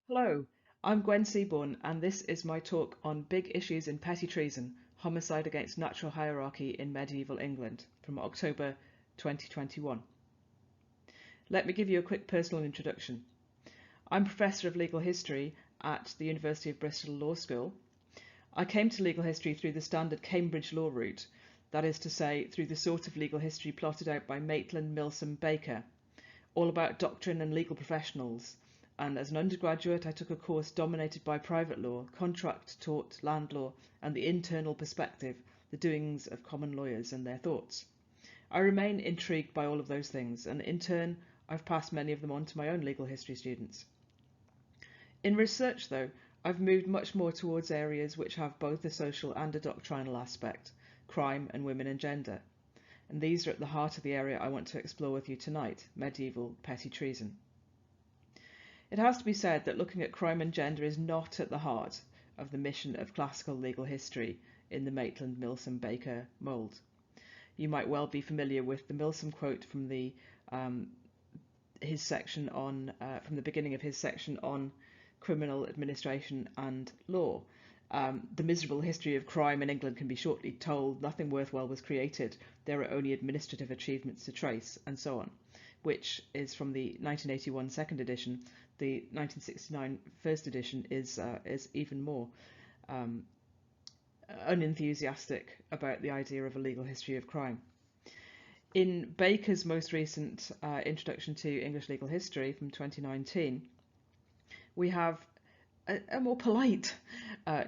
Hello, I'm Gwen Seaborn, and this is my talk on big issues in petty treason, homicide against natural hierarchy in medieval England from October 2021. Let me give you a quick personal introduction. I'm Professor of Legal History at the University of Bristol Law School. I came to legal history through the standard Cambridge law route, that is to say, through the sort of legal history plotted out by Maitland, Milsom, Baker, all about doctrine and legal professionals, and as an undergraduate I took a course dominated by private law, contract, tort, land law, and the internal perspective, the doings of common lawyers and their thoughts. I remain intrigued by all of those things, and in turn I've passed many of them on to my own legal history students. In research, though, I've moved much more towards areas which have both a social and a doctrinal aspect, crime and women and gender. And these are at the heart of the area I want to explore with you tonight, medieval petty treason. It has to be said that looking at crime and gender is not at the heart of the mission of classical legal history in the Maitland, Milsom, Baker mould. You might well be familiar with the Milsom quote from his section on from the beginning of his section on criminal administration and law. The miserable history of crime in England can be shortly told. Nothing worthwhile was created. There are only administrative achievements to trace, and so on, which is from the 1981 second edition. The 1969 first edition is even more unenthusiastic about the idea of a legal history of crime. In Baker's most recent introduction to English legal history from 2019, we have a more polite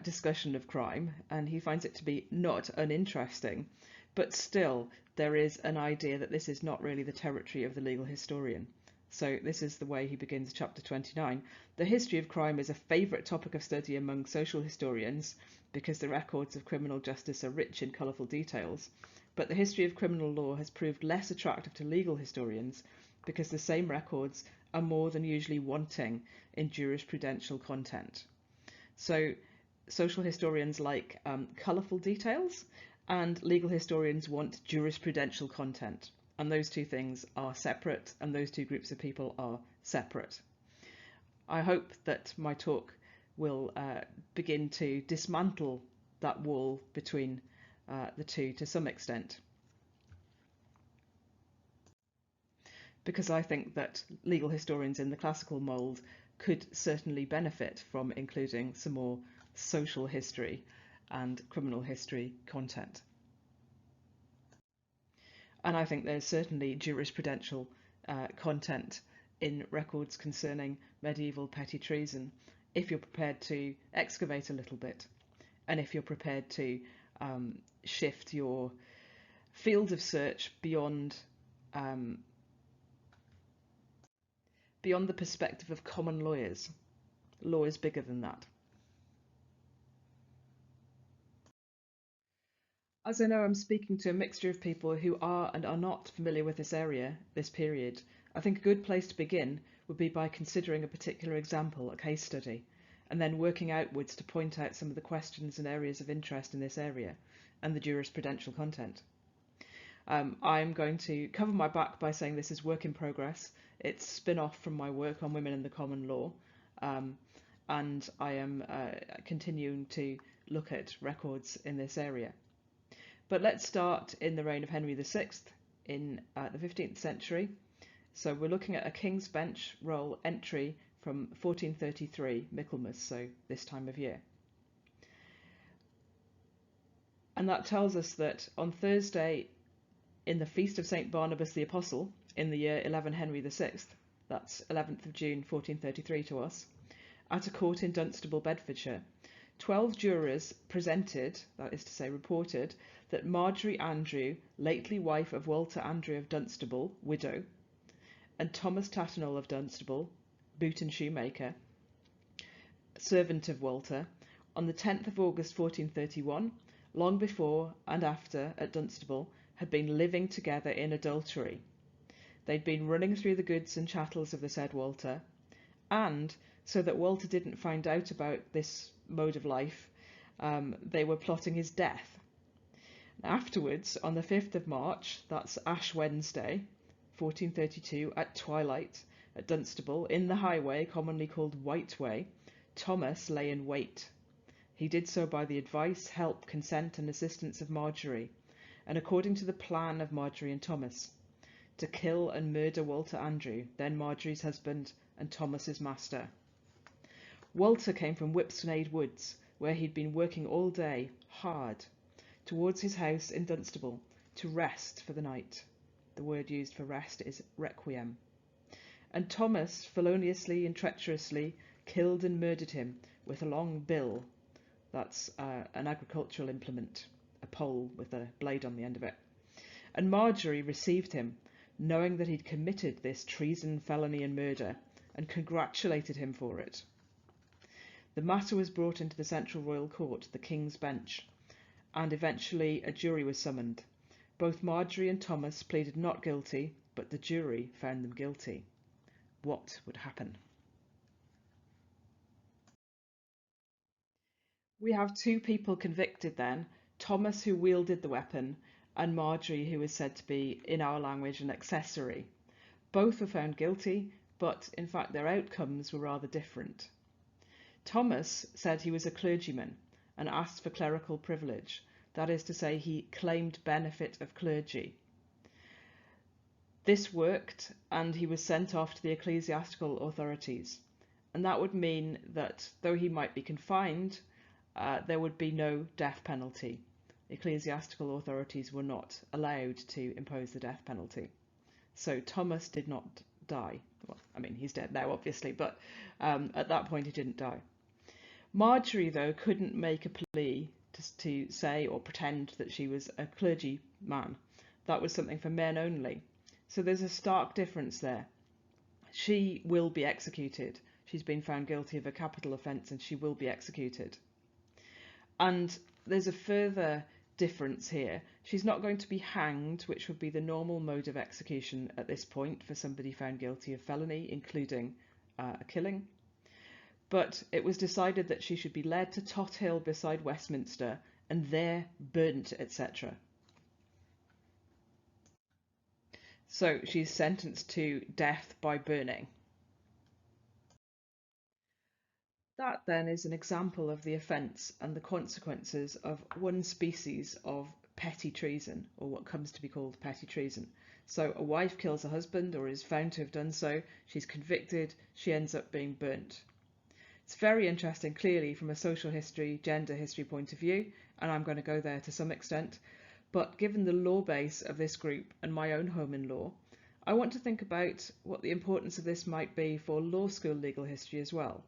discussion of crime, and he finds it to be not uninteresting, but still there is an idea that this is not really the territory of the legal historian. So this is the way he begins chapter 29. The history of crime is a favourite topic of study among social historians because the records of criminal justice are rich in colourful details, but the history of criminal law has proved less attractive to legal historians because the same records are more than usually wanting in jurisprudential content. So social historians like colourful details, and legal historians want jurisprudential content. And those two things are separate, and those two groups of people are separate. I hope that my talk will begin to dismantle that wall between the two to some extent, because I think that legal historians in the classical mould could certainly benefit from including some more social history and criminal history content. And I think there's certainly jurisprudential content in records concerning medieval petty treason if you're prepared to excavate a little bit, and if you're prepared to shift your field of search beyond the perspective of common lawyers. Law is bigger than that. As I know I'm speaking to a mixture of people who are and are not familiar with this area, this period, I think a good place to begin would be by considering a particular example, a case study, and then working outwards to point out some of the questions and areas of interest in this area and the jurisprudential content. I'm going to cover my back by saying this is work in progress. It's spin-off from my work on women in the common law, and I am continuing to look at records in this area. But let's start in the reign of Henry VI in the 15th century. So we're looking at a King's Bench roll entry from 1433, Michaelmas, so this time of year. And that tells us that on Thursday in the feast of St. Barnabas the Apostle, in the year 11 Henry VI, that's 11th of June 1433 to us, at a court in Dunstable, Bedfordshire, 12 jurors presented, that is to say reported, that Marjorie Andrew, lately wife of Walter Andrew of Dunstable, widow, and Thomas Tattenall of Dunstable, boot and shoemaker, servant of Walter, on the 10th of August 1431, long before and after at Dunstable, had been living together in adultery. They'd been running through the goods and chattels of the said Walter, and so that Walter didn't find out about this mode of life, they were plotting his death. Afterwards, on the 5th of March, that's Ash Wednesday, 1432, at twilight, At Dunstable, in the highway, commonly called White Way, Thomas lay in wait. He did so by the advice, help, consent and assistance of Marjorie, and according to the plan of Marjorie and Thomas, to kill and murder Walter Andrew, then Marjorie's husband and Thomas's master. Walter came from Whipsnade Woods, where he'd been working all day, hard, towards his house in Dunstable, to rest for the night. The word used for rest is requiem. And Thomas feloniously and treacherously killed and murdered him with a long bill. That's an agricultural implement, a pole with a blade on the end of it. And Marjorie received him, knowing that he'd committed this treason, felony and murder, and congratulated him for it. The matter was brought into the Central Royal Court, the King's Bench, and eventually a jury was summoned. Both Marjorie and Thomas pleaded not guilty, but the jury found them guilty. What would happen? We have two people convicted then, Thomas, who wielded the weapon, and Marjorie, who is said to be, in our language, an accessory. Both were found guilty, but in fact their outcomes were rather different. Thomas said he was a clergyman and asked for clerical privilege, that is to say, he claimed benefit of clergy. This worked, and he was sent off to the ecclesiastical authorities, and that would mean that though he might be confined, there would be no death penalty. Ecclesiastical authorities were not allowed to impose the death penalty. So Thomas did not die. Well, I mean, he's dead now, obviously, but at that point he didn't die. Marjorie, though, couldn't make a plea to say or pretend that she was a clergyman. That was something for men only. So there's a stark difference there. She will be executed. She's been found guilty of a capital offence and she will be executed. And there's a further difference here. She's not going to be hanged, which would be the normal mode of execution at this point for somebody found guilty of felony, including a killing. But it was decided that she should be led to Tot Hill beside Westminster and there burnt, etc. So she's sentenced to death by burning. That then is an example of the offence and the consequences of one species of petty treason, or what comes to be called petty treason. So a wife kills a husband or is found to have done so, she's convicted, she ends up being burnt. It's very interesting, clearly, from a social history, gender history point of view, and I'm going to go there to some extent, but given the law base of this group and my own home in law, I want to think about what the importance of this might be for law school legal history as well.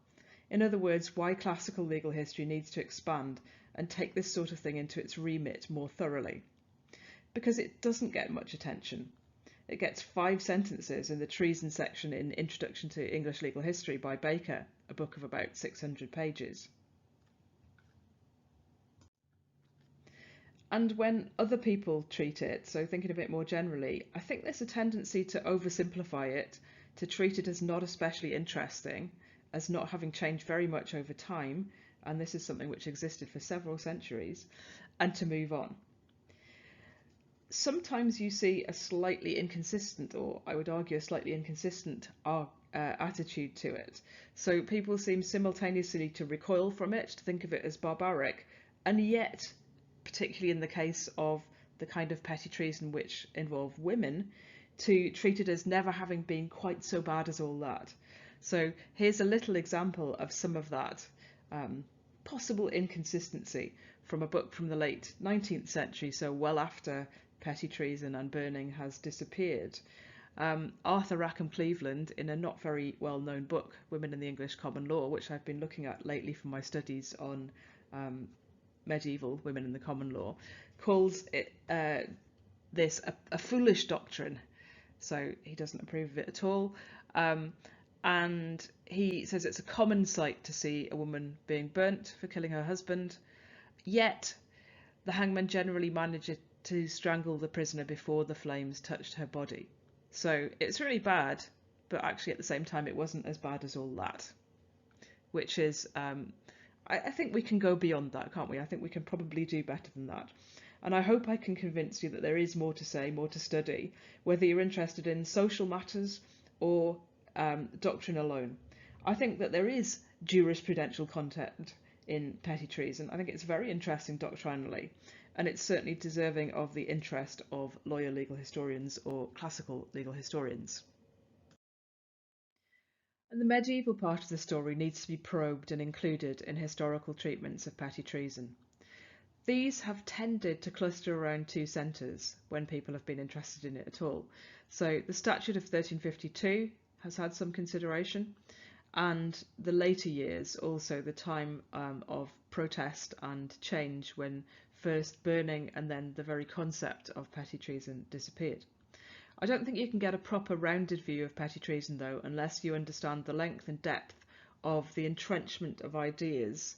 In other words, why classical legal history needs to expand and take this sort of thing into its remit more thoroughly. Because it doesn't get much attention. It gets 5 sentences in the treason section in Introduction to English Legal History by Baker, a book of about 600 pages. And when other people treat it, so thinking a bit more generally, I think there's a tendency to oversimplify it, to treat it as not especially interesting, as not having changed very much over time, and this is something which existed for several centuries, and to move on. Sometimes you see a slightly inconsistent, or I would argue a slightly inconsistent attitude to it. So people seem simultaneously to recoil from it, to think of it as barbaric, and yet, particularly in the case of the kind of petty treason which involved women, to treat it as never having been quite so bad as all that. So here's a little example of some of that possible inconsistency from a book from the late 19th century, so well after petty treason and burning has disappeared. Arthur Rackham Cleveland, in a not very well-known book, Women in the English Common Law, which I've been looking at lately for my studies on medieval women in the common law, calls it this a foolish doctrine. So he doesn't approve of it at all. And he says it's a common sight to see a woman being burnt for killing her husband, yet the hangman generally manages to strangle the prisoner before the flames touched her body. So it's really bad, but actually at the same time it wasn't as bad as all that, which is, I think we can go beyond that, can't we? I think we can probably do better than that. And I hope I can convince you that there is more to say, more to study, whether you're interested in social matters or doctrine alone. I think that there is jurisprudential content in petty treason. I think it's very interesting doctrinally, and it's certainly deserving of the interest of lawyer legal historians or classical legal historians. And the medieval part of the story needs to be probed and included in historical treatments of petty treason. These have tended to cluster around two centres when people have been interested in it at all. So the Statute of 1352 has had some consideration, and the later years also the time of protest and change when first burning and then the very concept of petty treason disappeared. I don't think you can get a proper rounded view of petty treason though unless you understand the length and depth of the entrenchment of ideas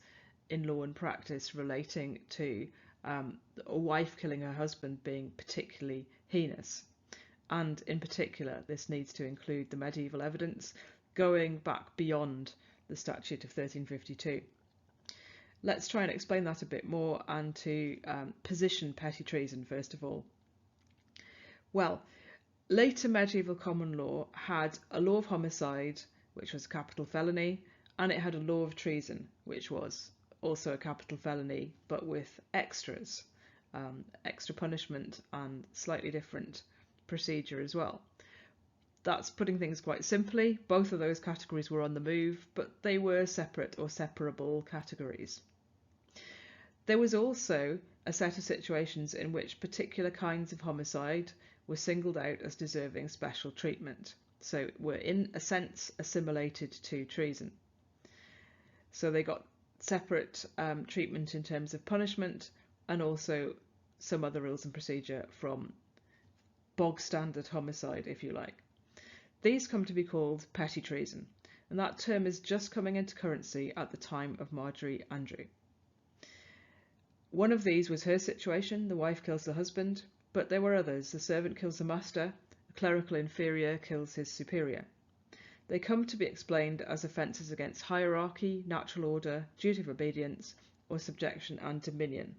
in law and practice relating to a wife killing her husband being particularly heinous. And in particular, this needs to include the medieval evidence going back beyond the Statute of 1352. Let's try and explain that a bit more and to position petty treason first of all. Well, later medieval common law had a law of homicide, which was a capital felony, and it had a law of treason, which was also a capital felony, but with extras, extra punishment and slightly different procedure as well. That's putting things quite simply. Both of those categories were on the move, but they were separate or separable categories. There was also a set of situations in which particular kinds of homicide were singled out as deserving special treatment, so were in a sense assimilated to treason. So they got separate treatment in terms of punishment and also some other rules and procedure from bog standard homicide, if you like. These come to be called petty treason, and that term is just coming into currency at the time of Marjorie Andrew. One of these was her situation, the wife kills the husband, but there were others. The servant kills the master, a clerical inferior kills his superior. They come to be explained as offences against hierarchy, natural order, duty of obedience, or subjection and dominion.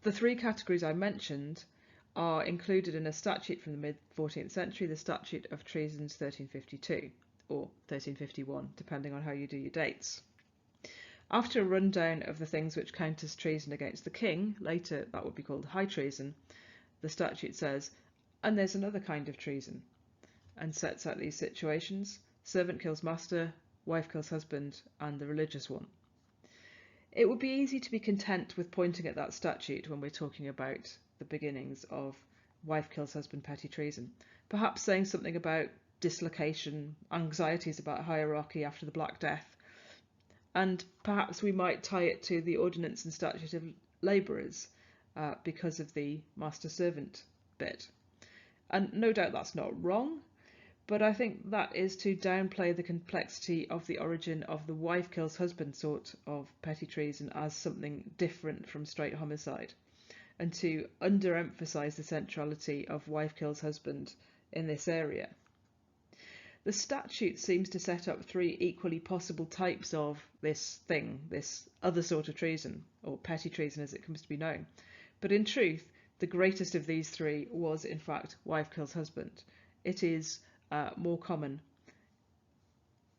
The three categories I mentioned are included in a statute from the mid-14th century, the Statute of Treason's 1352, or 1351, depending on how you do your dates. After a rundown of the things which count as treason against the king, later that would be called high treason, the statute says, and there's another kind of treason, and sets out these situations: servant kills master, wife kills husband, and the religious one. It would be easy to be content with pointing at that statute when we're talking about the beginnings of wife kills husband petty treason, perhaps saying something about dislocation, anxieties about hierarchy after the Black Death, and perhaps we might tie it to the Ordinance and Statute of Labourers because of the master-servant bit. And no doubt that's not wrong, but I think that is to downplay the complexity of the origin of the wife kills husband sort of petty treason as something different from straight homicide, and to underemphasise the centrality of wife kills husband in this area. The statute seems to set up three equally possible types of this thing, this other sort of treason, or petty treason as it comes to be known. But in truth, the greatest of these three was in fact wife kills husband. It is more common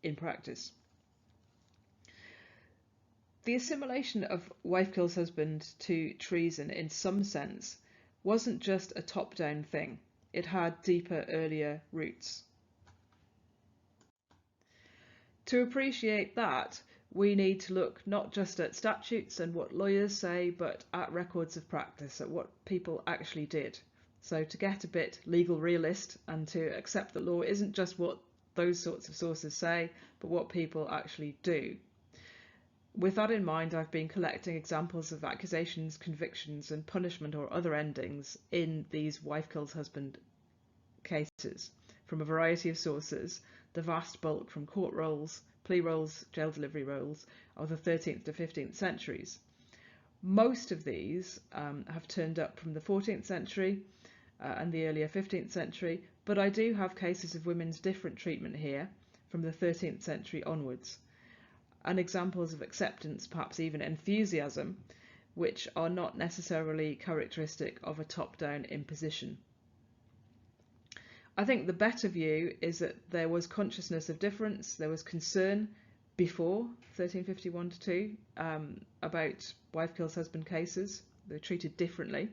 in practice. The assimilation of wife kills husband to treason in some sense wasn't just a top-down thing. It had deeper, earlier roots. To appreciate that, we need to look not just at statutes and what lawyers say, but at records of practice, at what people actually did. So to get a bit legal realist and to accept that law isn't just what those sorts of sources say, but what people actually do. With that in mind, I've been collecting examples of accusations, convictions and punishment or other endings in these wife kills husband cases from a variety of sources, the vast bulk from court rolls, plea rolls, jail delivery rolls of the 13th to 15th centuries. Most of these have turned up from the 14th century and the earlier 15th century, but I do have cases of women's different treatment here from the 13th century onwards, and examples of acceptance, perhaps even enthusiasm, which are not necessarily characteristic of a top-down imposition. I think the better view is that there was consciousness of difference, there was concern before 1351-2 about wife kills husband cases. They were treated differently.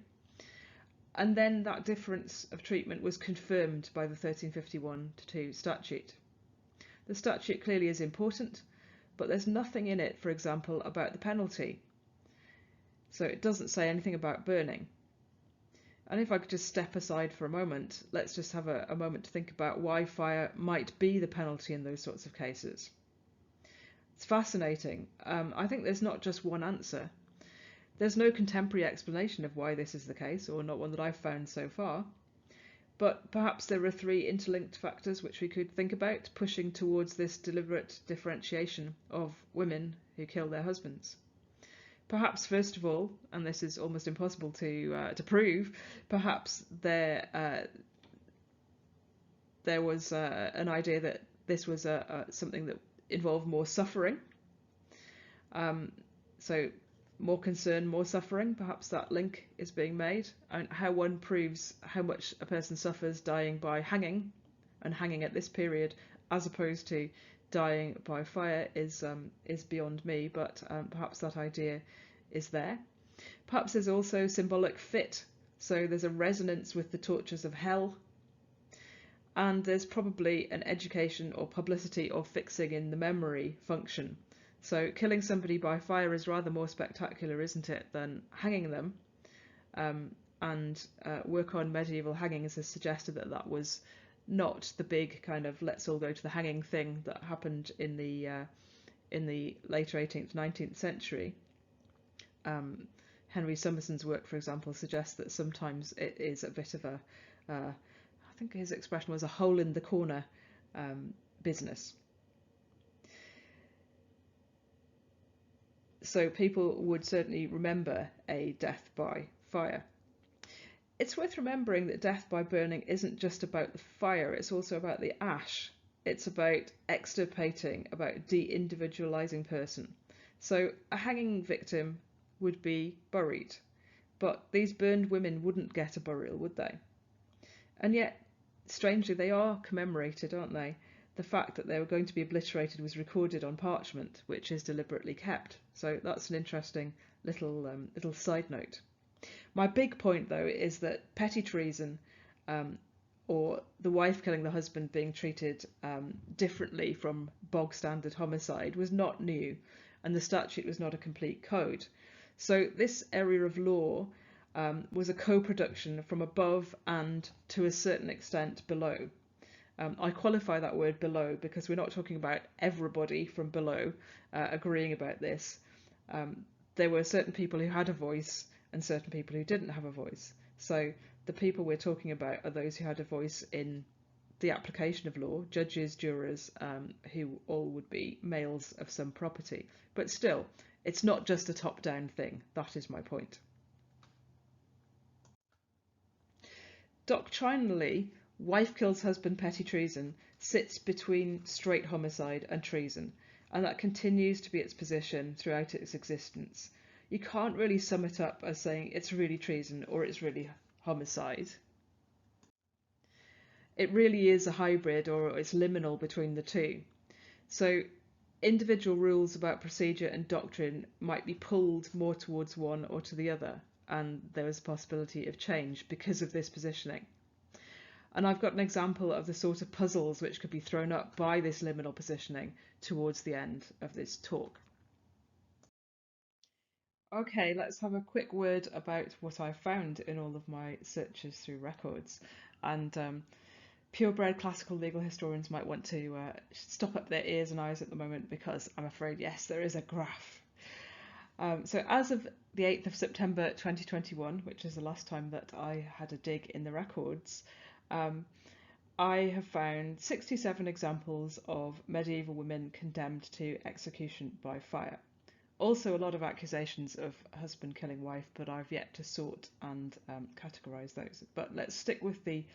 And then that difference of treatment was confirmed by the 1351-2 statute. The statute clearly is important, but there's nothing in it, for example, about the penalty. So it doesn't say anything about burning. And if I could just step aside for a moment, let's just have a moment to think about why fire might be the penalty in those sorts of cases. It's fascinating. I think there's not just one answer. There's no contemporary explanation of why this is the case, or not one that I've found so far. But perhaps there are three interlinked factors which we could think about, pushing towards this deliberate differentiation of women who kill their husbands. Perhaps, first of all, and this is almost impossible to prove, perhaps there was an idea that this was something that involved more suffering. So more concern, more suffering, perhaps that link is being made. And how one proves how much a person suffers dying by hanging, and hanging at this period, as opposed to dying by fire is beyond me, but perhaps that idea is there. Perhaps there's also symbolic fit, so there's a resonance with the tortures of hell, and there's probably an education or publicity or fixing in the memory function. So killing somebody by fire is rather more spectacular, isn't it, than hanging them, and work on medieval hangings has suggested that that was not the big kind of let's all go to the hanging thing that happened in the later 18th, 19th century. Henry Summerson's work, for example, suggests that sometimes it is a bit of a, I think his expression was a hole in the corner business. So people would certainly remember a death by fire. It's worth remembering that death by burning isn't just about the fire, it's also about the ash. It's about extirpating, about de-individualizing person. So a hanging victim would be buried, but these burned women wouldn't get a burial, would they? And yet, strangely, they are commemorated, aren't they? The fact that they were going to be obliterated was recorded on parchment, which is deliberately kept. So that's an interesting little side note. My big point, though, is that petty treason, or the wife killing the husband being treated differently from bog standard homicide, was not new, and the statute was not a complete code. So this area of law was a co-production from above and, to a certain extent, below. I qualify that word below because we're not talking about everybody from below agreeing about this. There were certain people who had a voice and certain people who didn't have a voice. So the people we're talking about are those who had a voice in the application of law, judges, jurors, who all would be males of some property. But still, it's not just a top-down thing. That is my point. Doctrinally, wife kills husband petty treason sits between straight homicide and treason, and that continues to be its position throughout its existence. You can't really sum it up as saying it's really treason or it's really homicide. It really is a hybrid, or it's liminal between the two. So individual rules about procedure and doctrine might be pulled more towards one or to the other, and there is a possibility of change because of this positioning. And I've got an example of the sort of puzzles which could be thrown up by this liminal positioning towards the end of this talk. Okay, let's have a quick word about what I found in all of my searches through records. And purebred classical legal historians might want to stop up their ears and eyes at the moment, because I'm afraid, yes, there is a graph. So as of the 8th of September 2021, which is the last time that I had a dig in the records, I have found 67 examples of medieval women condemned to execution by fire. Also a lot of accusations of husband killing wife, but I've yet to sort and categorise those. But let's stick with the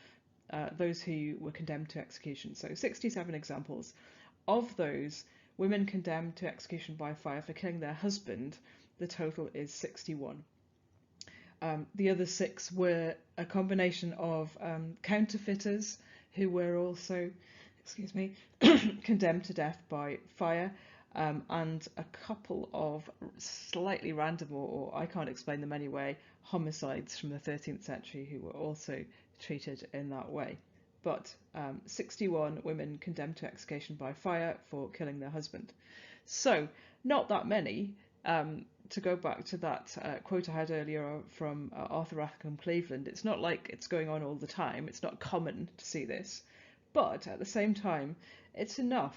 those who were condemned to execution. So 67 examples. Of those, women condemned to execution by fire for killing their husband, the total is 61. The other 6 were a combination of counterfeiters who were also, excuse me, condemned to death by fire, and a couple of slightly random, or I can't explain them anyway, homicides from the 13th century who were also treated in that way. But 61 women condemned to execution by fire for killing their husband. So, not that many. To go back to that quote I had earlier from Arthur Rackham Cleveland, it's not like it's going on all the time. It's not common to see this. But at the same time, it's enough,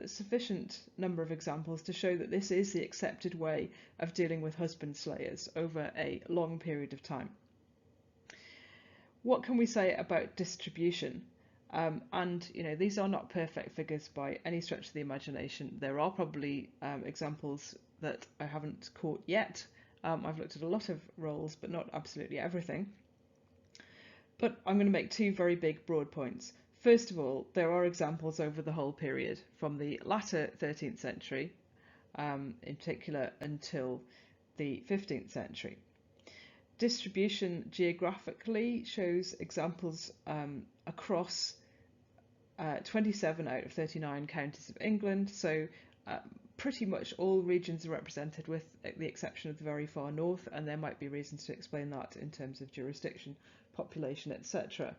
a sufficient number of examples to show that this is the accepted way of dealing with husband slayers over a long period of time. What can we say about distribution? And these are not perfect figures by any stretch of the imagination. There are probably examples that I haven't caught yet. I've looked at a lot of roles, but not absolutely everything. But I'm going to make two very big broad points. First of all, there are examples over the whole period, from the latter 13th century, in particular, until the 15th century. Distribution geographically shows examples across 27 out of 39 counties of England, so pretty much all regions are represented with the exception of the very far north, and there might be reasons to explain that in terms of jurisdiction, population, etc.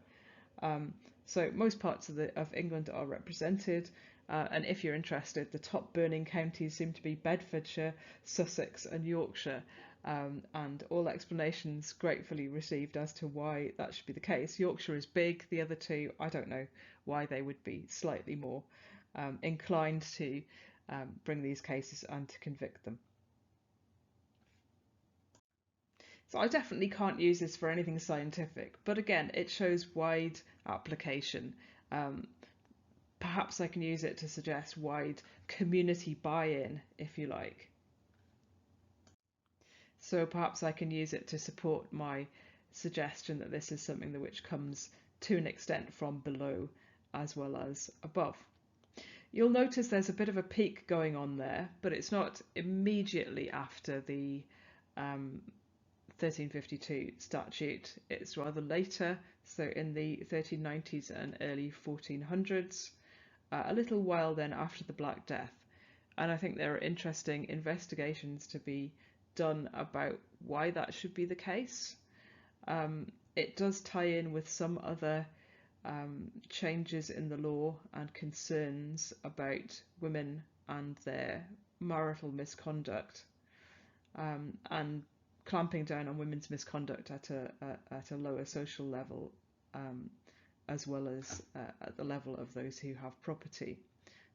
So most parts of England are represented, and if you're interested, the top burning counties seem to be Bedfordshire, Sussex and Yorkshire, and all explanations gratefully received as to why that should be the case. Yorkshire is big, the other two, I don't know why they would be slightly more inclined to bring these cases and to convict them. So I definitely can't use this for anything scientific, but again, it shows wide application. Perhaps I can use it to suggest wide community buy-in, if you like. So perhaps I can use it to support my suggestion that this is something that which comes to an extent from below as well as above. You'll notice there's a bit of a peak going on there, but it's not immediately after the 1352 statute. It's rather later, so in the 1390s and early 1400s, a little while then after the Black Death. And I think there are interesting investigations to be done about why that should be the case. It does tie in with some other changes in the law and concerns about women and their marital misconduct, and clamping down on women's misconduct at a lower social level, as well as at the level of those who have property.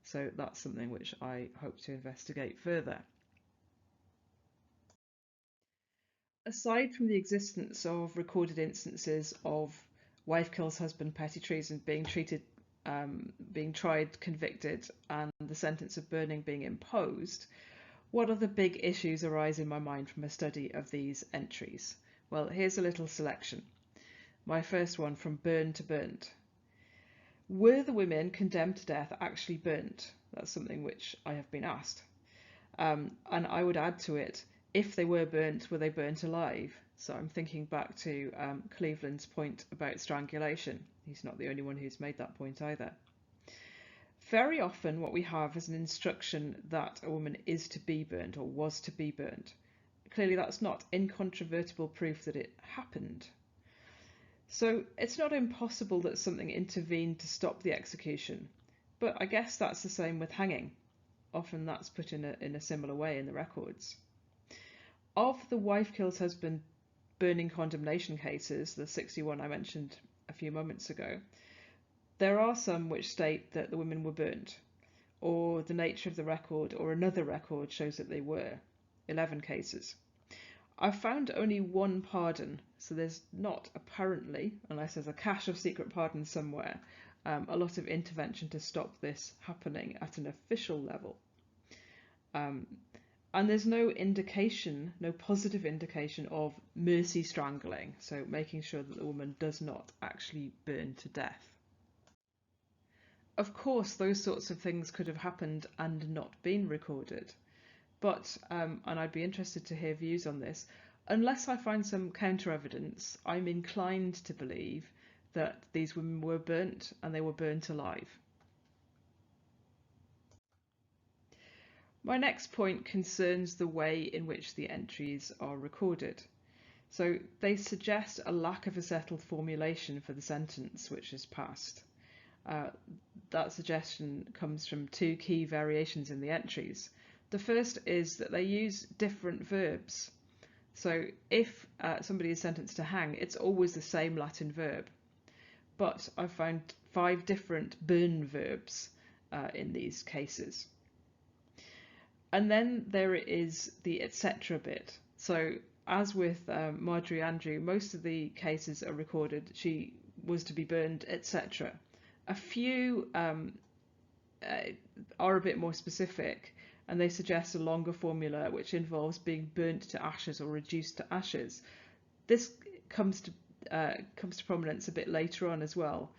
So that's something which I hope to investigate further. Aside from the existence of recorded instances of wife kills husband petty treason being tried, convicted, and the sentence of burning being imposed, what other big issues arise in my mind from a study of these entries? Well, here's a little selection. My first one, from burn to burnt. Were the women condemned to death actually burnt? That's something which I have been asked. And I would add to it, if they were burnt, were they burnt alive? So I'm thinking back to Cleveland's point about strangulation. He's not the only one who's made that point either. Very often what we have is an instruction that a woman is to be burnt or was to be burnt. Clearly that's not incontrovertible proof that it happened. So it's not impossible that something intervened to stop the execution, but I guess that's the same with hanging. Often that's put in a similar way in the records. Of the wife kills husband burning condemnation cases, the 61 I mentioned a few moments ago, there are some which state that the women were burnt, or the nature of the record or another record shows that they were, 11 cases. I've found only one pardon, so there's not apparently, unless there's a cache of secret pardons somewhere, a lot of intervention to stop this happening at an official level. And there's no indication, no positive indication of mercy strangling, so making sure that the woman does not actually burn to death. Of course, those sorts of things could have happened and not been recorded, but, and I'd be interested to hear views on this, unless I find some counter evidence, I'm inclined to believe that these women were burnt, and they were burnt alive. My next point concerns the way in which the entries are recorded. So they suggest a lack of a settled formulation for the sentence which is passed. That suggestion comes from two key variations in the entries. The first is that they use different verbs. So if somebody is sentenced to hang, it's always the same Latin verb. But I've found 5 different burn verbs in these cases. And then there is the etc. bit. So as with Marjorie Andrew, most of the cases are recorded she was to be burned, etc. A few are a bit more specific, and they suggest a longer formula which involves being burnt to ashes or reduced to ashes. This comes to prominence a bit later on as well.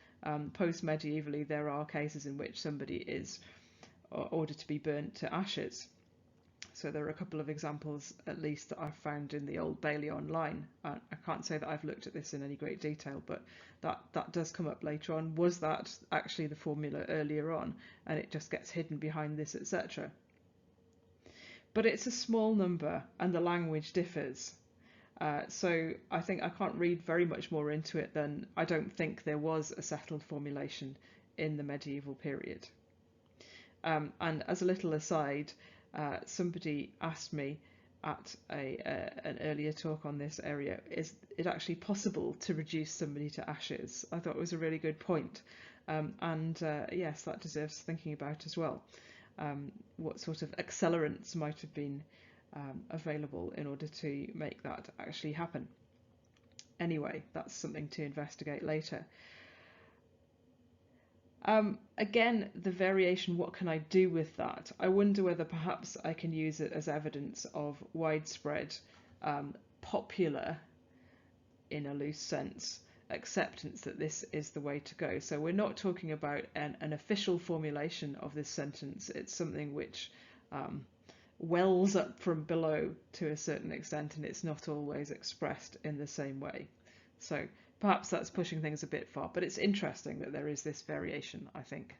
Post-medievally, there are cases in which somebody is ordered to be burnt to ashes. So there are a couple of examples, at least, that I've found in the Old Bailey online. I can't say that I've looked at this in any great detail, but that does come up later on. Was that actually the formula earlier on, and it just gets hidden behind this, etc.? But it's a small number, and the language differs. So I think I can't read very much more into it than I don't think there was a settled formulation in the medieval period. And as a little aside, somebody asked me at an earlier talk on this area, is it actually possible to reduce somebody to ashes? I thought it was a really good point. Yes, that deserves thinking about as well. What sort of accelerants might have been available in order to make that actually happen. Anyway, that's something to investigate later. Again, the variation, what can I do with that? I wonder whether perhaps I can use it as evidence of widespread, popular, in a loose sense, acceptance that this is the way to go. So we're not talking about an official formulation of this sentence. It's something which wells up from below to a certain extent, and it's not always expressed in the same way. So perhaps that's pushing things a bit far, but it's interesting that there is this variation, I think.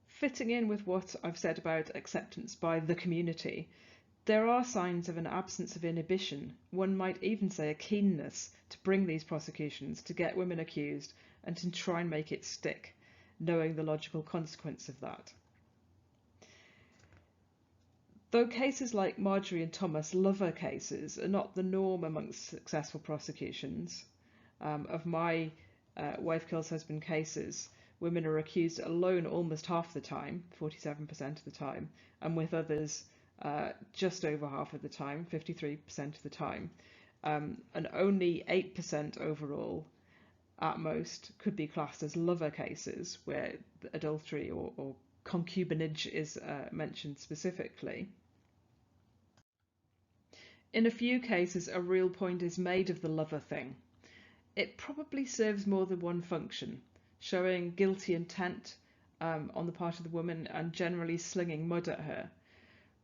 Fitting in with what I've said about acceptance by the community, there are signs of an absence of inhibition, one might even say a keenness, to bring these prosecutions, to get women accused, and to try and make it stick, knowing the logical consequence of that. Though cases like Marjorie and Thomas lover cases are not the norm amongst successful prosecutions, of my wife kills husband cases, women are accused alone almost half the time, 47% of the time, and with others just over half of the time, 53% of the time, and only 8% overall at most could be classed as lover cases where adultery or concubinage is mentioned specifically. In a few cases, a real point is made of the lover thing. It probably serves more than one function, showing guilty intent on the part of the woman and generally slinging mud at her.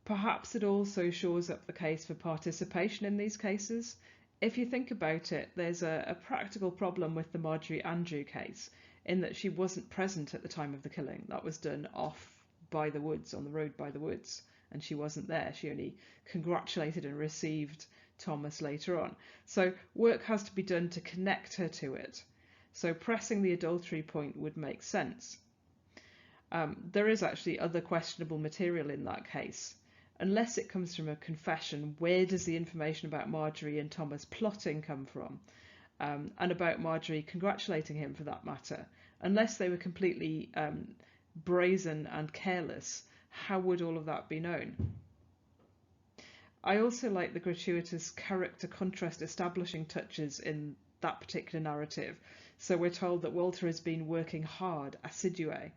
Perhaps it also shores up the case for participation in these cases. If you think about it, there's a practical problem with the Marjorie Andrew case, in that she wasn't present at the time of the killing. That was done off by the woods, on the road by the woods, and she wasn't there. She only congratulated and received Thomas later on. So work has to be done to connect her to it. So pressing the adultery point would make sense. There is actually other questionable material in that case. Unless it comes from a confession, where does the information about Marjorie and Thomas plotting come from? And about Marjorie congratulating him, for that matter. Unless they were completely brazen and careless, how would all of that be known? I also like the gratuitous character contrast establishing touches in that particular narrative. So we're told that Walter has been working hard, assidué,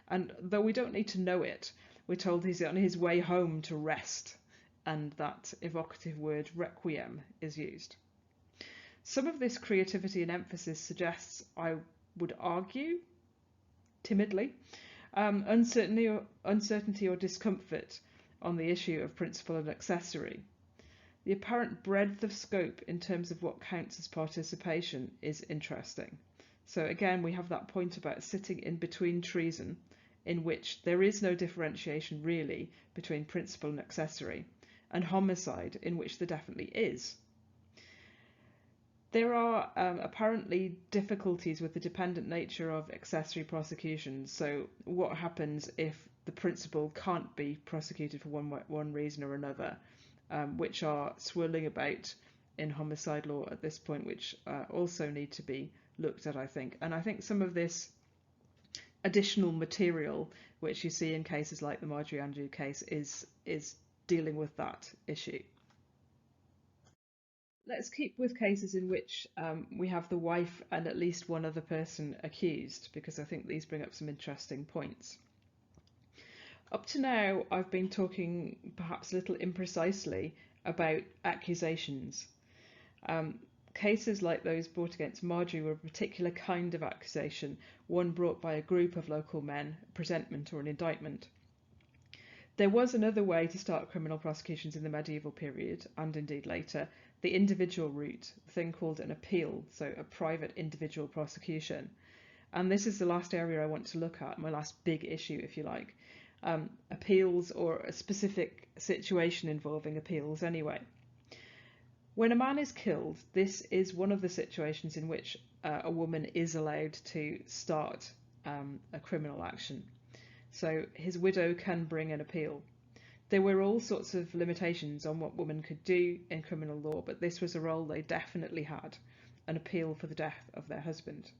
and though we don't need to know it, we're told he's on his way home to rest, and that evocative word requiem is used. Some of this creativity and emphasis suggests, I would argue, timidly, uncertainty or discomfort on the issue of principal and accessory. The apparent breadth of scope in terms of what counts as participation is interesting. So again, we have that point about sitting in between treason, in which there is no differentiation really between principal and accessory, and homicide, in which there definitely is. There are apparently difficulties with the dependent nature of accessory prosecutions. So what happens if the principal can't be prosecuted for one reason or another, which are swirling about in homicide law at this point, which also need to be looked at, I think. And I think some of this additional material, which you see in cases like the Marjorie Andrew case, is dealing with that issue. Let's keep with cases in which we have the wife and at least one other person accused, because I think these bring up some interesting points. Up to now, I've been talking perhaps a little imprecisely about accusations. Cases like those brought against Marjorie were a particular kind of accusation, one brought by a group of local men, a presentment or an indictment. There was another way to start criminal prosecutions in the medieval period, and indeed later, the individual route, the thing called an appeal, so a private individual prosecution. And this is the last area I want to look at, my last big issue, if you like. Appeals, or a specific situation involving appeals anyway. When a man is killed, this is one of the situations in which a woman is allowed to start a criminal action. So his widow can bring an appeal. There were all sorts of limitations on what women could do in criminal law, but this was a role they definitely had, an appeal for the death of their husband.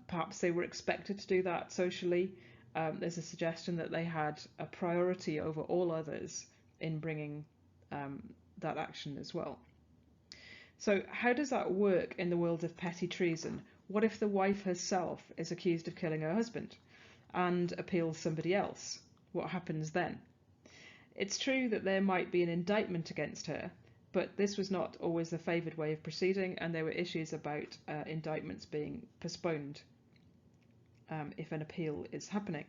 Perhaps they were expected to do that socially. There's a suggestion that they had a priority over all others in bringing that action as well. So how does that work in the world of petty treason? What if the wife herself is accused of killing her husband and appeals somebody else? What happens then? It's true that there might be an indictment against her, but this was not always the favoured way of proceeding, and there were issues about indictments being postponed if an appeal is happening.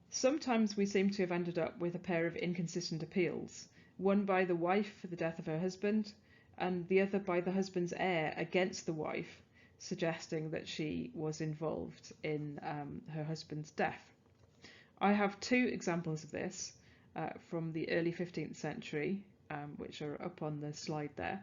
Sometimes we seem to have ended up with a pair of inconsistent appeals, one by the wife for the death of her husband, and the other by the husband's heir against the wife, suggesting that she was involved in her husband's death. I have two examples of this from the early 15th century, which are up on the slide there.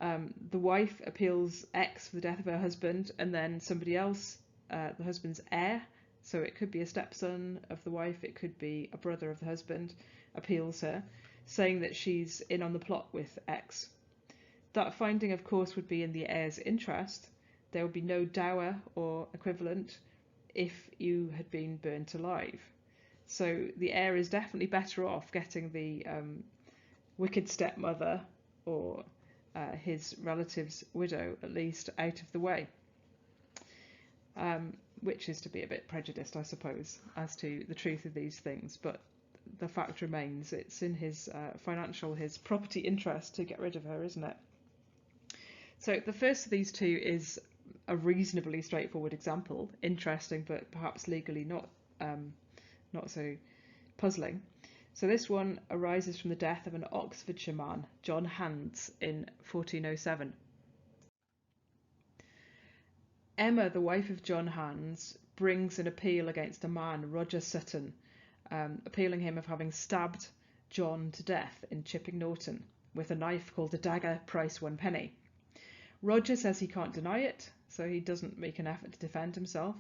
The wife appeals X for the death of her husband, and then somebody else, the husband's heir, so it could be a stepson of the wife, it could be a brother of the husband, appeals her, saying that she's in on the plot with X. That finding, of course, would be in the heir's interest. There would be no dower or equivalent if you had been burnt alive. So the heir is definitely better off getting the wicked stepmother or his relative's widow at least out of the way, which is to be a bit prejudiced, I suppose, as to the truth of these things, but the fact remains it's in his his property interest to get rid of her, isn't it? So the first of these two is a reasonably straightforward example, interesting but perhaps legally not so puzzling. So this one arises from the death of an Oxfordshire man, John Hands, in 1407. Emma, the wife of John Hands, brings an appeal against a man, Roger Sutton, appealing him of having stabbed John to death in Chipping Norton with a knife called a dagger, price 1 penny. Roger says he can't deny it, so he doesn't make an effort to defend himself,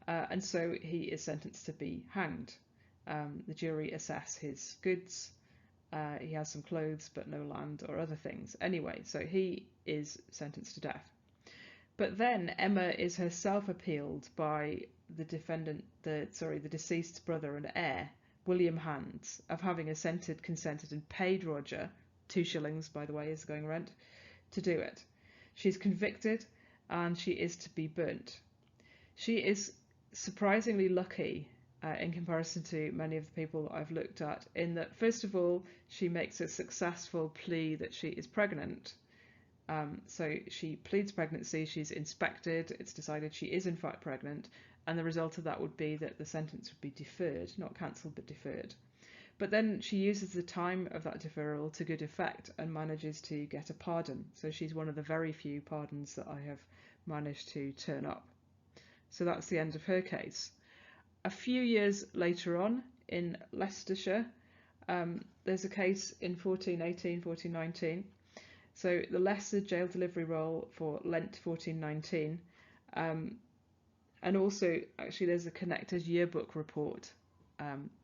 and so he is sentenced to be hanged. The jury assess his goods. He has some clothes but no land or other things. Anyway, so he is sentenced to death. But then Emma is herself appealed by the the deceased's brother and heir, William Hands, of having consented and paid Roger, 2 shillings, by the way, is the going rent, to do it. She's convicted and she is to be burnt. She is surprisingly lucky in comparison to many of the people I've looked at, in that, first of all, she makes a successful plea that she is pregnant. So she pleads pregnancy, she's inspected, it's decided she is in fact pregnant, and the result of that would be that the sentence would be deferred, not cancelled but deferred. But then she uses the time of that deferral to good effect and manages to get a pardon. So she's one of the very few pardons that I have managed to turn up. So that's the end of her case. A few years later on, in Leicestershire, there's a case in 1418, 1419. So the Leicester jail delivery roll for Lent 1419. And also, actually, there's a Connectors yearbook report,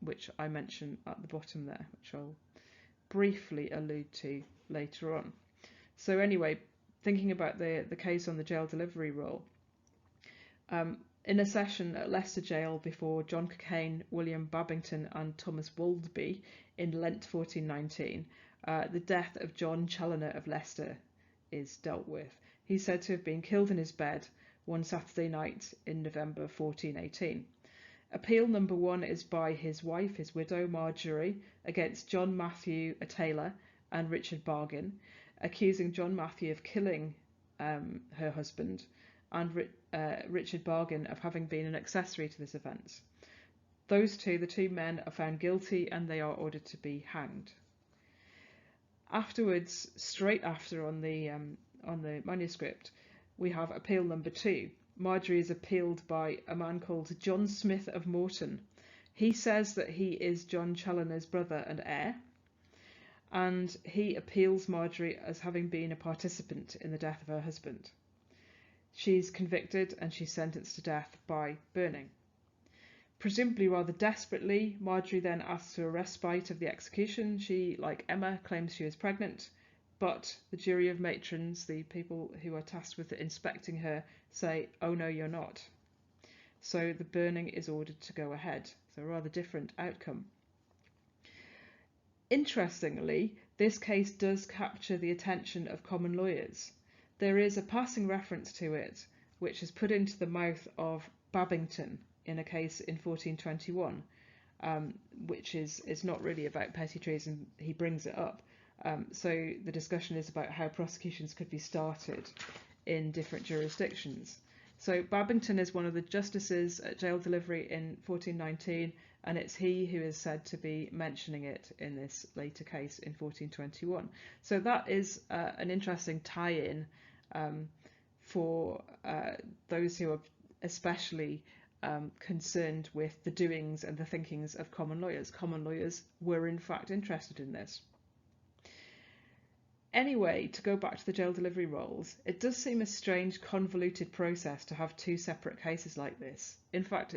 which I mention at the bottom there, which I'll briefly allude to later on. So anyway, thinking about the case on the jail delivery roll, in a session at Leicester Jail before John Cockayne, William Babington and Thomas Waldeby in Lent 1419, the death of John Challoner of Leicester is dealt with. He's said to have been killed in his bed one Saturday night in November 1418. Appeal number 1 is by his wife, his widow, Marjorie, against John Matthew, a tailor, and Richard Bargain, accusing John Matthew of killing her husband and Richard Bargain of having been an accessory to this offence. Those two, the two men, are found guilty and they are ordered to be hanged. Afterwards, straight after on the manuscript, we have appeal number 2. Marjorie is appealed by a man called John Smith of Morton. He says that he is John Challoner's brother and heir, and he appeals Marjorie as having been a participant in the death of her husband. She's convicted and she's sentenced to death by burning. Presumably rather desperately, Marjorie then asks for a respite of the execution. She, like Emma, claims she is pregnant, but the jury of matrons, the people who are tasked with inspecting her, say, oh no, you're not. So the burning is ordered to go ahead. So a rather different outcome. Interestingly, this case does capture the attention of common lawyers. There is a passing reference to it, which is put into the mouth of Babington in a case in 1421, which is not really about petty treason. He brings it up. So the discussion is about how prosecutions could be started in different jurisdictions. So Babington is one of the justices at jail delivery in 1419, and it's he who is said to be mentioning it in this later case in 1421. So that is an interesting tie-in for those who are especially concerned with the doings and the thinkings of common lawyers. Common lawyers were in fact interested in this. Anyway, to go back to the jail delivery rolls, it does seem a strange, convoluted process to have two separate cases like this. In fact,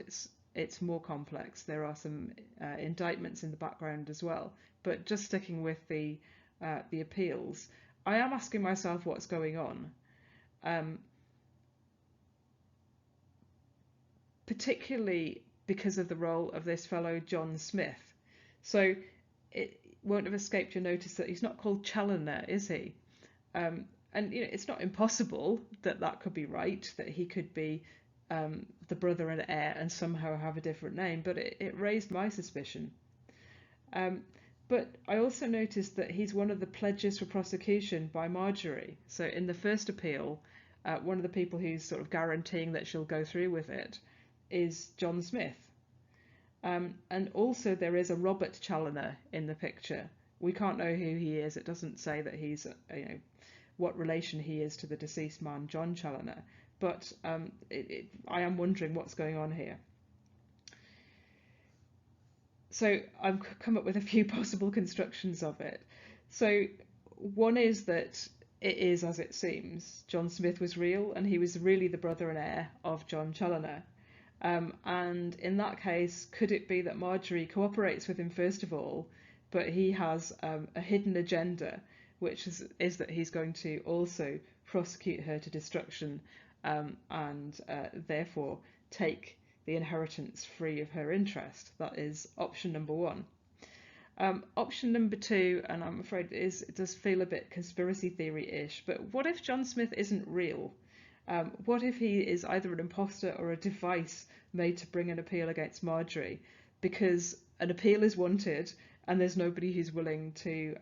it's more complex. There are some indictments in the background as well. But just sticking with the appeals, I am asking myself what's going on. Particularly because of the role of this fellow John Smith. So it won't have escaped your notice that he's not called Challoner, is he? And it's not impossible that that could be right, that he could be the brother and heir and somehow have a different name, but it raised my suspicion. But I also noticed that he's one of the pledges for prosecution by Marjorie. So in the first appeal, one of the people who's sort of guaranteeing that she'll go through with it is John Smith. And also there is a Robert Challoner in the picture. We can't know who he is. It doesn't say that he's, what relation he is to the deceased man, John Challoner. But I am wondering what's going on here. So I've come up with a few possible constructions of it. So one is that it is as it seems. John Smith was real, and he was really the brother and heir of John Challoner. And in that case, could it be that Marjorie cooperates with him first of all, but he has a hidden agenda, which is that he's going to also prosecute her to destruction and therefore take the inheritance free of her interest? That is option number 1. Option number 2, and I'm afraid it does feel a bit conspiracy theory-ish, but what if John Smith isn't real? What if he is either an imposter or a device made to bring an appeal against Marjorie, because an appeal is wanted and there's nobody who's willing to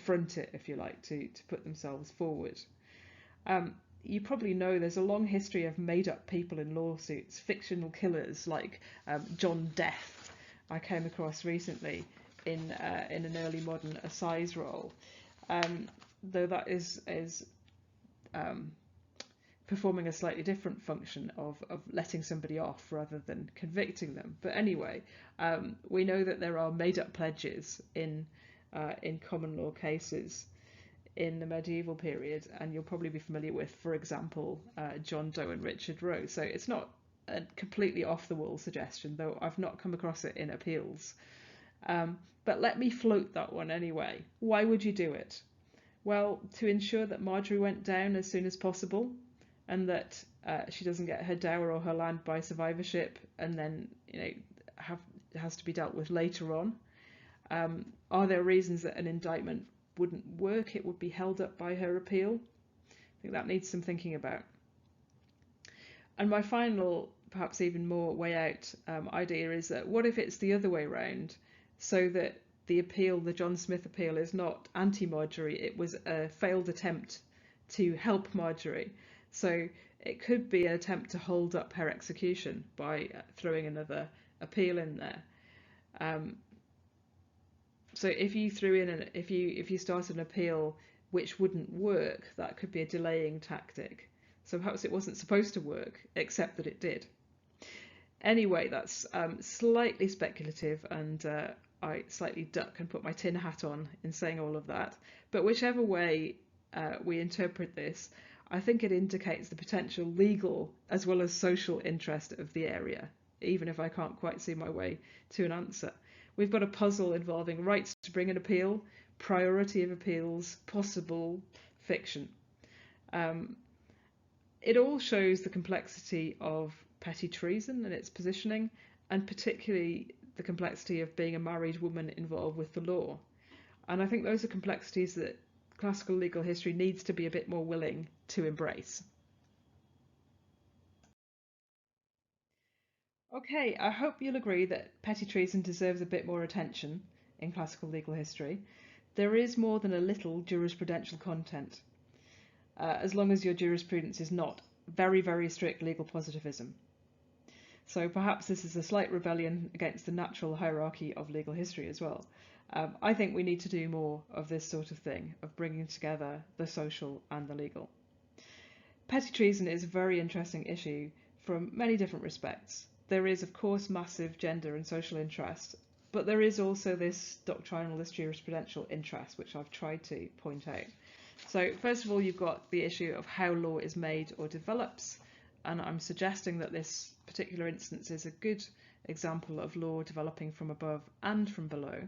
front it, if you like, to put themselves forward? You probably know there's a long history of made-up people in lawsuits, fictional killers like John Death I came across recently, in an early modern assize role, though that is performing a slightly different function of letting somebody off rather than convicting them. But anyway, we know that there are made-up pledges in common law cases in the medieval period, and you'll probably be familiar with, for example, John Doe and Richard Roe. So it's not a completely off-the-wall suggestion, though I've not come across it in appeals. But let me float that one anyway. Why would you do it? Well, to ensure that Marjorie went down as soon as possible, and that she doesn't get her dower or her land by survivorship, and then has to be dealt with later on. Are there reasons that an indictment wouldn't work? It would be held up by her appeal. I think that needs some thinking about. And my final, perhaps even more way out idea is that what if it's the other way around, so that the appeal, the John Smith appeal, is not anti-Marjorie, it was a failed attempt to help Marjorie. So it could be an attempt to hold up her execution by throwing another appeal in there. So if you threw in if you started an appeal which wouldn't work, that could be a delaying tactic. So perhaps it wasn't supposed to work, except that it did. Anyway, that's slightly speculative, and I slightly duck and put my tin hat on in saying all of that. But whichever way we interpret this, I think it indicates the potential legal as well as social interest of the area, even if I can't quite see my way to an answer. We've got a puzzle involving rights to bring an appeal, priority of appeals, possible fiction. It all shows the complexity of petty treason and its positioning, and particularly the complexity of being a married woman involved with the law. And I think those are complexities that classical legal history needs to be a bit more willing to embrace. Okay, I hope you'll agree that petty treason deserves a bit more attention in classical legal history. There is more than a little jurisprudential content, as long as your jurisprudence is not very, very strict legal positivism. So perhaps this is a slight rebellion against the natural hierarchy of legal history as well. I think we need to do more of this sort of thing, of bringing together the social and the legal. Petty treason is a very interesting issue from many different respects. There is, of course, massive gender and social interest, but there is also this doctrinal, this jurisprudential interest, which I've tried to point out. So first of all, you've got the issue of how law is made or develops, and I'm suggesting that this particular instance is a good example of law developing from above and from below.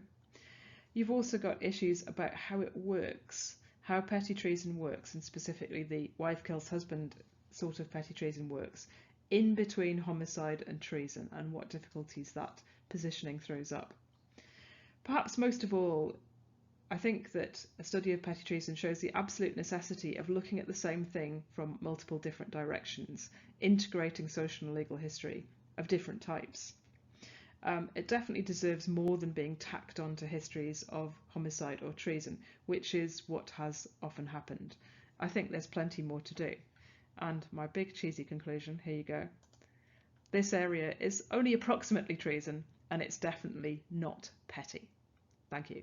You've also got issues about how it works, how petty treason works, and specifically the wife kills husband sort of petty treason works, in between homicide and treason, and what difficulties that positioning throws up. Perhaps most of all, I think that a study of petty treason shows the absolute necessity of looking at the same thing from multiple different directions, integrating social and legal history of different types. It definitely deserves more than being tacked onto histories of homicide or treason, which is what has often happened. I think there's plenty more to do. And my big cheesy conclusion, here you go. This area is only approximately treason, and it's definitely not petty. Thank you.